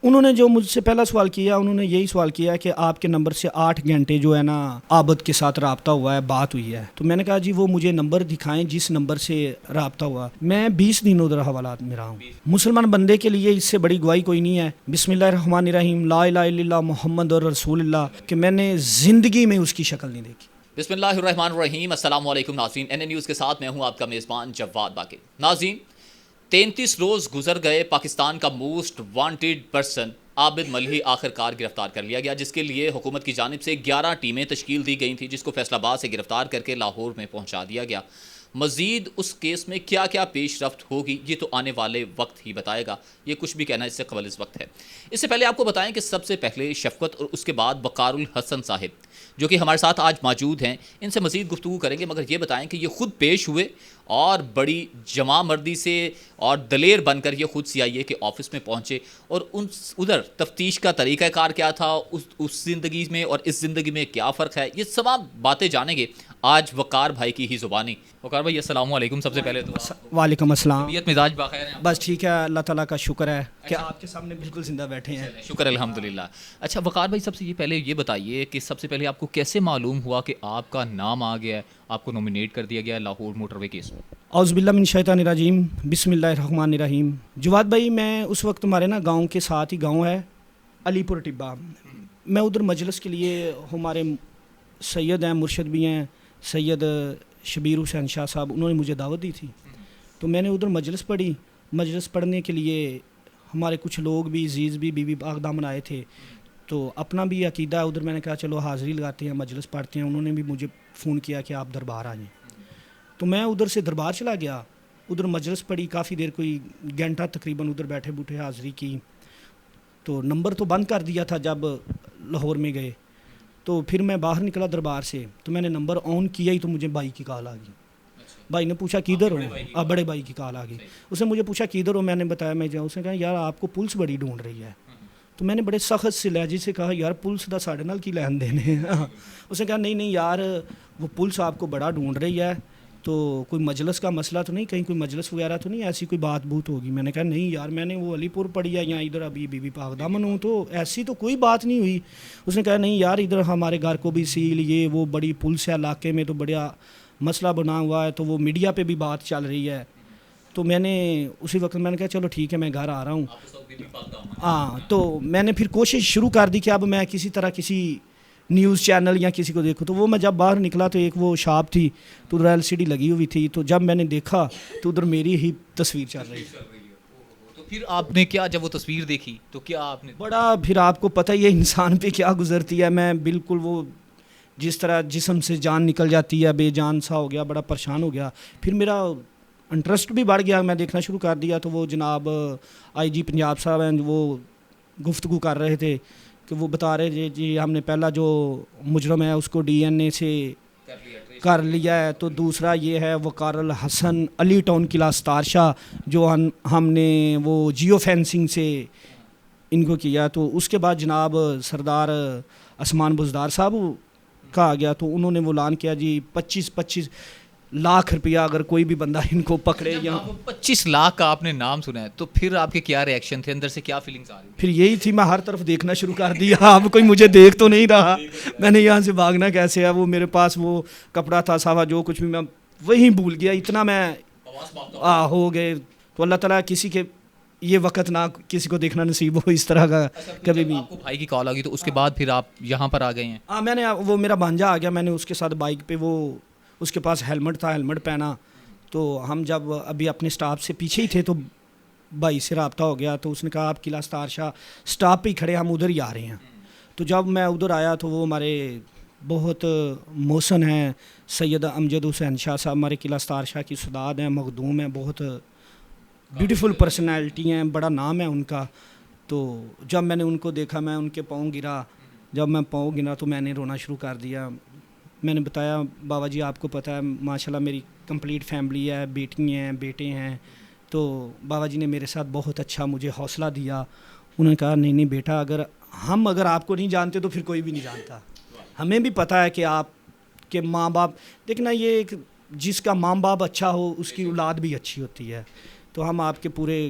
انہوں نے جو مجھ سے پہلا سوال کیا انہوں نے یہی سوال کیا کہ آپ کے نمبر سے 8 گھنٹے جو ہے نا عابد کے ساتھ رابطہ ہوا ہے، بات ہوئی ہے. تو میں نے کہا جی وہ مجھے نمبر دکھائیں جس نمبر سے رابطہ ہوا. میں 20 دن ادھر حوالات میں رہا ہوں. مسلمان بندے کے لیے اس سے بڑی گواہی کوئی نہیں ہے. بسم اللہ الرحمن الرحیم، لا الہ الا اللہ محمد رسول اللہ، کہ میں نے زندگی میں اس کی شکل نہیں دیکھی. بسم اللہ الرحمن الرحیم. السلام علیکم ناظرین، این نیوز کے ساتھ میں ہوں آپ کا میزبان جواد باقر. ناظرین، 33 روز گزر گئے، پاکستان کا موسٹ وانٹڈ پرسن عابد ملہی آخر کار گرفتار کر لیا گیا، جس کے لیے حکومت کی جانب سے 11 ٹیمیں تشکیل دی گئی تھیں، جس کو فیصل آباد سے گرفتار کر کے لاہور میں پہنچا دیا گیا. مزید اس کیس میں کیا کیا پیش رفت ہوگی یہ تو آنے والے وقت ہی بتائے گا. یہ کچھ بھی کہنا اس سے قبل اس وقت ہے. اس سے پہلے آپ کو بتائیں کہ سب سے پہلے شفقت اور اس کے بعد وقار الحسن صاحب جو کہ ہمارے ساتھ آج موجود ہیں، ان سے مزید گفتگو کریں گے. مگر یہ بتائیں کہ یہ خود پیش ہوئے اور بڑی جمع مردی سے اور دلیر بن کر یہ خود CIA کے آفس میں پہنچے، اور ادھر تفتیش کا طریقہ کار کیا تھا، اس زندگی میں اور اس زندگی میں کیا فرق ہے، یہ تمام باتیں جانیں گے آج وقار بھائی کی ہی زبانی. وقار بھائی السلام علیکم. سب سے پہلے تو وعلیکم السلام. طبیعت مزاج بخیر ہیں؟ بس ٹھیک ہے، اللہ تعالیٰ کا شکر ہے کہ آپ کے سامنے بالکل زندہ بیٹھے ہیں. شکر الحمدللہ. اچھا وقار بھائی، سب سے پہلے یہ بتائیے کہ سب سے پہلے آپ کو کیسے معلوم ہوا کہ آپ کا نام آ گیا ہے، آپ کو نومینیٹ کر دیا گیا ہے لاہور موٹر وے کیس میں؟ اعوذ باللہ من الشیطان الرجیم، بسم اللہ الرحمن الرحیم. جواد بھائی، میں اس وقت ہمارے نا گاؤں کے ساتھ ہی گاؤں ہے علی پور ٹبا، میں ادھر مجلس کے لیے، ہمارے سید ہیں، مرشد بھی ہیں سید شبیر حسین شاہ صاحب، انہوں نے مجھے دعوت دی تھی. تو میں نے ادھر مجلس پڑھی. مجلس پڑھنے کے لیے ہمارے کچھ لوگ بھی عزیز بھی بی بی پاک دامن آئے تھے، تو اپنا بھی عقیدہ ادھر میں نے کہا چلو حاضری لگاتے ہیں، مجلس پڑھتے ہیں. انہوں نے بھی مجھے فون کیا کہ آپ دربار آ جائیں. تو میں ادھر سے دربار چلا گیا، ادھر مجلس پڑھی کافی دیر، کوئی گھنٹہ تقریباً ادھر بیٹھے بوٹھے حاضری کی. تو نمبر تو بند کر دیا تھا جب لاہور میں گئے. تو پھر میں باہر نکلا دربار سے، تو میں نے نمبر آن کیا ہی تو مجھے بھائی کی کال آ گئی. بھائی نے پوچھا کدھر ہو؟ بڑے بھائی کی کال آ گئی. اس نے مجھے پوچھا کدھر ہو؟ میں نے بتایا میں جاؤں. اس نے کہا یار آپ کو پولیس بڑی ڈھونڈ رہی ہے. تو میں نے بڑے سخت سے لہجے سے کہا یار پولیس دا ساڑھے نال کی لین دینے. اس نے کہا نہیں یار، وہ پولیس آپ کو بڑا ڈھونڈ رہی ہے، تو کوئی مجلس کا مسئلہ تو نہیں، کہیں کوئی مجلس وغیرہ تو نہیں، ایسی کوئی بات بوت ہوگی؟ میں نے کہا نہیں یار، میں نے وہ علی پور پڑھی ہے یا ادھر ابھی بی بی پاک دامن ہوں، تو ایسی تو کوئی بات نہیں ہوئی. اس نے کہا نہیں یار، ادھر ہمارے گھر کو بھی سیل، یہ وہ بڑی پولیس ہے علاقے میں، تو بڑا مسئلہ بنا ہوا ہے، تو وہ میڈیا پہ بھی بات چل رہی ہے. تو میں نے اسی وقت میں نے کہا چلو ٹھیک ہے، میں گھر آ رہا ہوں. ہاں، تو میں نے پھر کوشش شروع کر دی کہ اب میں کسی طرح کسی نیوز چینل یا کسی کو دیکھوں. تو وہ میں جب باہر نکلا تو ایک وہ شاپ تھی، تو ادھر LCD لگی ہوئی تھی. تو جب میں نے دیکھا تو ادھر میری ہی تصویر چل رہی تھی. تو پھر آپ نے کیا، جب وہ تصویر دیکھی تو کیا آپ نے؟ بڑا، پھر آپ کو پتہ ہی ہے انسان پہ کیا گزرتی ہے. میں بالکل وہ جس طرح جسم سے جان نکل جاتی ہے، بے جان سا ہو گیا، بڑا پریشان ہو گیا. پھر میرا انٹرسٹ بھی بڑھ گیا، میں دیکھنا شروع کر دیا. تو وہ جناب IG پنجاب صاحب ہیں، وہ گفتگو کر رہے تھے کہ وہ بتا رہے تھے جی ہم نے پہلا جو مجرم ہے اس کو DNA سے کر لیا ہے. تو دوسرا یہ ہے وقار الحسن علی ٹاؤن کلاس تارشاہ، جو ہم نے وہ جیو فینسنگ سے ان کو کیا. تو اس کے بعد جناب سردار عثمان بزدار صاحب کا آ گیا. تو انہوں نے وہ اعلان کیا جی 25 لاکھ روپیہ اگر کوئی بھی بندہ ان کو پکڑے. یا 25 لاکھ کا آپ نے نام سنا ہے، تو پھر آپ کے کیا ری ایکشن تھے، اندر سے کیا فیلنگس آ رہی؟ پھر یہی تھی، میں ہر طرف دیکھنا شروع کر دیا. اب کوئی مجھے دیکھ تو نہیں رہا، میں نے یہاں سے بھاگنا کیسے ہے. وہ میرے پاس وہ کپڑا تھا صافہ، جو کچھ بھی میں وہیں بھول گیا، اتنا میں ہو گئے. تو اللہ تعالیٰ کسی کے یہ وقت نہ کسی کو دیکھنا نصیب ہو اس طرح کا کبھی بھی. آپ کو بھائی کی کال آ گئی تو اس کے بعد پھر آپ یہاں پر آ گئے ہیں؟ ہاں، میں نے وہ میرا بھانجا آ گیا، میں نے اس کے ساتھ بائک پہ، وہ اس کے پاس ہیلمٹ تھا، ہیلمٹ پہنا. تو ہم جب ابھی اپنے سٹاپ سے پیچھے ہی تھے تو بھائی سے رابطہ ہو گیا. تو اس نے کہا آپ کلاس تارشاہ سٹاپ پہ ہی کھڑے، ہم ادھر ہی آ رہے ہیں. تو جب میں ادھر آیا تو وہ ہمارے بہت محسن ہیں سید امجد حسین شاہ صاحب، ہمارے کلاس تارشاہ کی سداد ہیں، مخدوم ہیں، بہت بیوٹیفل پرسنالٹی ہیں، بڑا نام ہے ان کا. تو جب میں نے ان کو دیکھا میں ان کے پاؤں گرا. جب میں پاؤں گرا تو میں نے رونا شروع کر دیا. میں نے بتایا بابا جی آپ کو پتہ ہے ماشاءاللہ میری کمپلیٹ فیملی ہے، بیٹی ہیں، بیٹے ہیں. تو بابا جی نے میرے ساتھ بہت اچھا مجھے حوصلہ دیا. انہوں نے کہا نہیں بیٹا، اگر آپ کو نہیں جانتے تو پھر کوئی بھی نہیں جانتا. ہمیں بھی پتہ ہے کہ آپ کے ماں باپ، دیکھنا یہ جس کا ماں باپ اچھا ہو اس کی اولاد بھی اچھی ہوتی ہے. تو ہم آپ کے پورے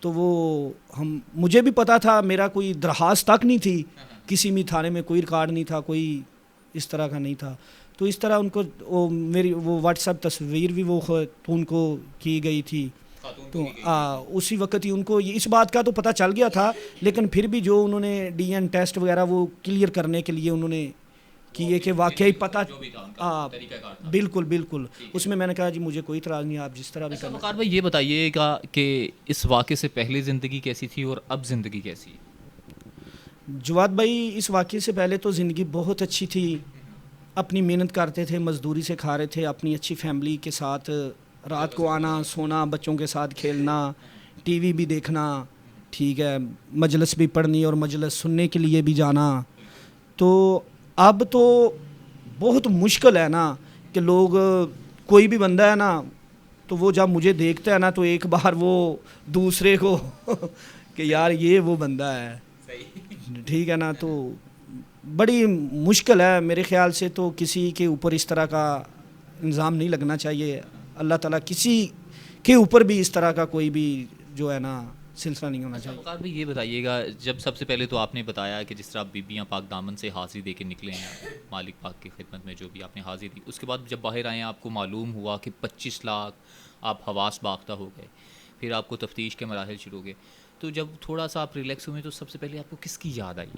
تو وہ مجھے بھی پتا تھا، میرا کوئی درخواست تک نہیں تھی، کسی بھی تھانے میں کوئی ریکارڈ نہیں تھا، کوئی اس طرح کا نہیں تھا. تو اس طرح ان کو میری وہ واٹس ایپ تصویر بھی وہ ان کو کی گئی تھی. تو اسی وقت ہی ان کو اس بات کا تو پتہ چل گیا تھا، لیکن پھر بھی جو انہوں نے ڈی این ٹیسٹ وغیرہ وہ کلیئر کرنے کے لیے انہوں نے کیے کہ واقعی پتہ. بالکل بالکل. اس میں نے کہا جی مجھے کوئی اعتراض نہیں، آپ جس طرح بھی کرنا. وقار بھائی یہ بتائیے گا کہ اس واقعے سے پہلے زندگی کیسی تھی اور اب زندگی کیسی ہے؟ جواد بھائی اس واقعے سے پہلے تو زندگی بہت اچھی تھی. اپنی محنت کرتے تھے، مزدوری سے کھا رہے تھے، اپنی اچھی فیملی کے ساتھ رات کو آنا سونا، بچوں کے ساتھ کھیلنا، ٹی وی بھی دیکھنا، ٹھیک ہے، مجلس بھی پڑھنی اور مجلس سننے کے لیے بھی جانا. تو اب تو بہت مشکل ہے نا کہ لوگ، کوئی بھی بندہ ہے نا تو وہ جب مجھے دیکھتا ہے نا تو ایک بار وہ دوسرے کو کہ یار یہ وہ بندہ ہے، ٹھیک ہے نا. تو بڑی مشکل ہے میرے خیال سے. تو کسی کے اوپر اس طرح کا الزام نہیں لگنا چاہیے. اللہ تعالیٰ کسی کے اوپر بھی اس طرح کا کوئی بھی جو ہے نا سلسلہ نہیں ہونا چاہیے. وقار بھائی یہ بتائیے گا، جب سب سے پہلے تو آپ نے بتایا کہ جس طرح بیبیاں پاک دامن سے حاضری دے کے نکلے ہیں مالک پاک کی خدمت میں، جو بھی آپ نے حاضری دی، اس کے بعد جب باہر آئے آپ کو معلوم ہوا کہ 25 لاکھ آپ حواس باختہ ہو گئے، پھر آپ کو تفتیش کے مراحل شروع ہو گئے، تو جب تھوڑا سا آپ ریلیکس ہوئے تو سب سے پہلے آپ کو کس کی یاد آئی؟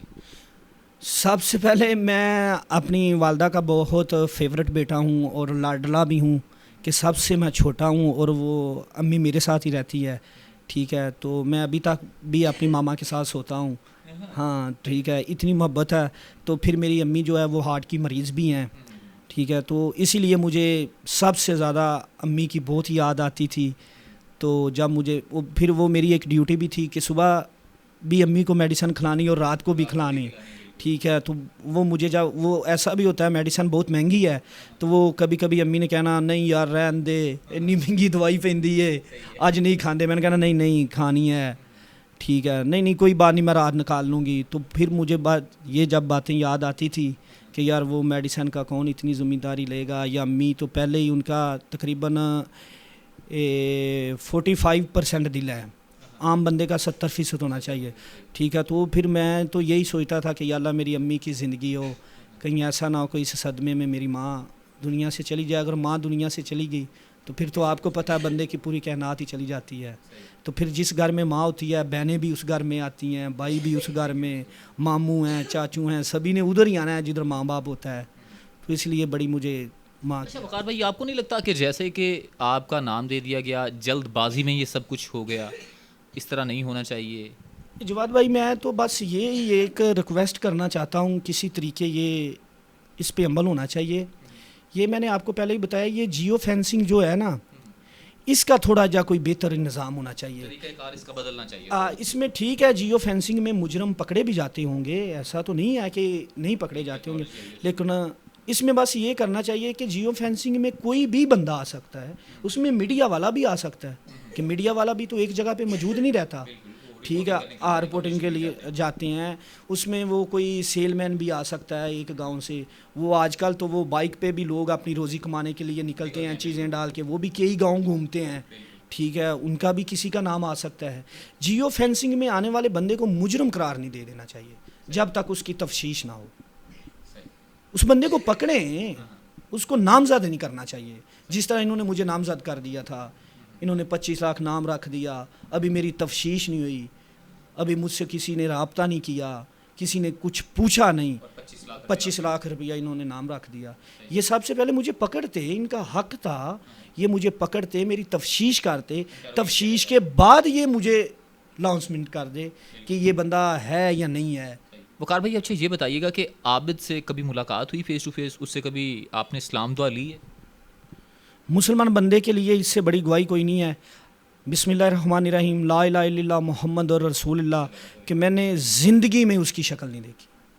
سب سے پہلے میں اپنی والدہ کا بہت فیورٹ بیٹا ہوں اور لاڈلا بھی ہوں کہ سب سے میں چھوٹا ہوں اور وہ امی میرے ساتھ ہی رہتی ہے، ٹھیک ہے. تو میں ابھی تک بھی اپنی ماما کے ساتھ سوتا ہوں. ہاں ٹھیک ہے، اتنی محبت ہے. تو پھر میری امی جو ہے وہ ہارٹ کی مریض بھی ہیں، ٹھیک ہے. تو اسی لیے مجھے سب سے زیادہ امی کی بہت یاد آتی تھی. تو جب مجھے پھر وہ میری ایک ڈیوٹی بھی تھی کہ صبح بھی امی کو میڈیسن کھلانی اور رات کو بھی کھلانی، ٹھیک ہے. تو وہ مجھے جب وہ ایسا بھی ہوتا ہے میڈیسن بہت مہنگی ہے، تو وہ کبھی کبھی امی نے کہنا نہیں یار رہن دے، اتنی مہنگی دوائی پہندی ہے آج نہیں کھاندے. میں نے کہنا نہیں کھانی ہے، ٹھیک ہے، نہیں کوئی بات نہیں میں رات نکال لوں گی. تو پھر مجھے یہ جب باتیں یاد آتی تھی کہ یار وہ میڈیسن کا کون اتنی ذمہ داری لے گا، یا امی تو پہلے ہی ان کا تقریباً 45% دل ہے، عام بندے کا 70% ہونا چاہیے، ٹھیک ہے. تو پھر میں تو یہی سوچتا تھا کہ یا اللہ میری امی کی زندگی ہو، کہیں ایسا نہ ہو کہ اس صدمے میں میری ماں دنیا سے چلی جائے. اگر ماں دنیا سے چلی گئی تو پھر تو آپ کو پتہ ہے بندے کی پوری کائنات ہی چلی جاتی ہے. تو پھر جس گھر میں ماں ہوتی ہے بہنیں بھی اس گھر میں آتی ہیں، بھائی بھی اس گھر میں، ماموں ہیں چاچو ہیں، سبھی نے ادھر ہی آنا ہے جدھر ماں باپ ہوتا ہے. تو اس لیے بڑی مجھے ماں. اچھا وقار بھائی آپ کو نہیں لگتا کہ جیسے کہ آپ کا نام دے دیا گیا، جلد بازی میں یہ سب کچھ ہو گیا، اس طرح نہیں ہونا چاہیے؟ جواد بھائی میں تو بس یہ ایک ریکویسٹ کرنا چاہتا ہوں، کسی طریقے یہ اس پہ عمل ہونا چاہیے. یہ میں نے آپ کو پہلے ہی بتایا، یہ جیو فینسنگ جو ہے نا اس کا تھوڑا جا کوئی بہتر نظام ہونا چاہیے، طریقہ کار اس کا بدلنا چاہیے. اس میں ٹھیک ہے جیو فینسنگ میں مجرم پکڑے بھی جاتے ہوں گے، ایسا تو نہیں ہے کہ نہیں پکڑے جاتے ہوں گے، لیکن اس میں بس یہ کرنا چاہیے کہ جیو فینسنگ میں کوئی بھی بندہ آ سکتا ہے، اس میں میڈیا والا بھی آ سکتا ہے کہ میڈیا والا بھی تو ایک جگہ پہ موجود نہیں رہتا، ٹھیک ہے. رپورٹنگ کے لیے جاتے ہیں، اس میں وہ کوئی سیل مین بھی آ سکتا ہے ایک گاؤں سے. وہ آج کل تو وہ بائک پہ بھی لوگ اپنی روزی کمانے کے لیے نکلتے ہیں چیزیں ڈال کے، وہ بھی کئی گاؤں گھومتے ہیں، ٹھیک ہے. ان کا بھی کسی کا نام آ سکتا ہے. جیو فینسنگ میں آنے والے بندے کو مجرم قرار نہیں دے دینا چاہیے جب تک اس کی تفتیش نہ ہو. اس بندے کو پکڑیں، اس کو نامزد نہیں کرنا چاہیے. جس طرح انہوں نے مجھے نامزد کر دیا تھا، انہوں نے 25 لاکھ نام رکھ دیا، ابھی میری تفتیش نہیں ہوئی، ابھی مجھ سے کسی نے رابطہ نہیں کیا، کسی نے کچھ پوچھا نہیں، 25 لاکھ روپیہ انہوں نے نام رکھ دیا. یہ سب سے پہلے مجھے پکڑتے، ان کا حق تھا یہ مجھے پکڑتے، میری تفتیش کرتے، تفتیش کے بعد یہ مجھے لانسمنٹ کر دے کہ یہ بندہ ہے یا نہیں ہے. وقار بھائی اچھا یہ بتائیے گا کہ عابد سے کبھی ملاقات ہوئی فیس ٹو فیس؟ اس سے کبھی آپ نے اسلام دعا لی ہے؟ مسلمان بندے کے لیے اس سے بڑی گواہی کوئی نہیں ہے. بسم اللہ الرحمن الرحیم، لا الہ الا اللہ محمد رسول اللہ، کہ میں نے زندگی میں اس کی شکل نہیں دیکھی.